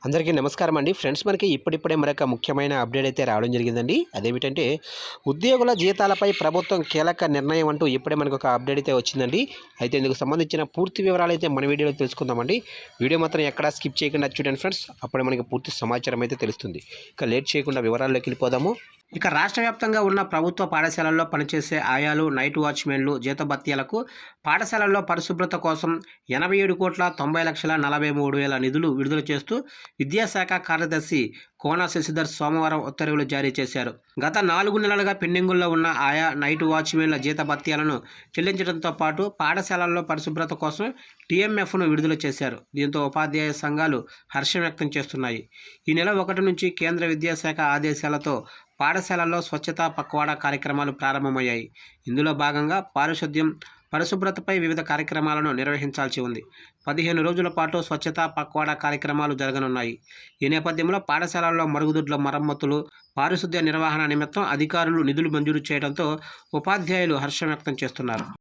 అందరికీ నమస్కారం అండి ఫ్రెండ్స్. మనకి ఇప్పుడిప్పుడే మరొక ముఖ్యమైన అప్డేట్ అయితే రావడం జరిగిందండి. అదేమిటంటే ఉద్యోగుల జీతాలపై ప్రభుత్వం కీలక నిర్ణయం అంటూ ఇప్పుడే మనకు ఒక అప్డేట్ అయితే వచ్చిందండి. అయితే ఇందుకు సంబంధించిన పూర్తి వివరాలు అయితే మన వీడియోలో తెలుసుకుందామండి. వీడియో మాత్రం ఎక్కడా స్కిప్ చేయకుండా చూడండి ఫ్రెండ్స్, అప్పుడే మనకి పూర్తి సమాచారం అయితే తెలుస్తుంది. ఇక లేట్ చేయకుండా వివరాల్లోకి వెళ్ళిపోదాము. ఇక రాష్ట్ర వ్యాప్తంగా ఉన్న ప్రభుత్వ పాఠశాలల్లో పనిచేసే ఆయాలు, నైట్ వాచ్మెన్లు జీతభత్యాలకు పాఠశాలల్లో పరిశుభ్రత కోసం 87,90,43,000 నిధులు విడుదల చేస్తూ విద్యాశాఖ కార్యదర్శి కోన శశిధర్ సోమవారం ఉత్తర్వులు జారీ చేశారు. గత 4 నెలలుగా పెండింగుల్లో ఉన్న ఆయా నైట్ వాచ్మెన్ల జీతభత్యాలను చెల్లించడంతో పాటు పాఠశాలల్లో పరిశుభ్రత కోసం టీఎంఎఫ్ను విడుదల చేశారు. దీంతో ఉపాధ్యాయ సంఘాలు హర్షం వ్యక్తం చేస్తున్నాయి. ఈ నెల 1 నుంచి కేంద్ర విద్యాశాఖ ఆదేశాలతో పాఠశాలల్లో స్వచ్ఛతా పక్వాడా కార్యక్రమాలు ప్రారంభమయ్యాయి. ఇందులో భాగంగా పరిశుభ్రతపై వివిధ కార్యక్రమాలను నిర్వహించాల్సి ఉంది. 15 రోజుల పాటు స్వచ్ఛతా పక్వాడా కార్యక్రమాలు జరగనున్నాయి. ఈ నేపథ్యంలో పాఠశాలల్లో మరుగుదొడ్ల మరమ్మతులు, పారిశుద్ధ్య నిర్వహణ నిమిత్తం అధికారులు నిధులు మంజూరు చేయడంతో ఉపాధ్యాయులు హర్షం వ్యక్తం చేస్తున్నారు.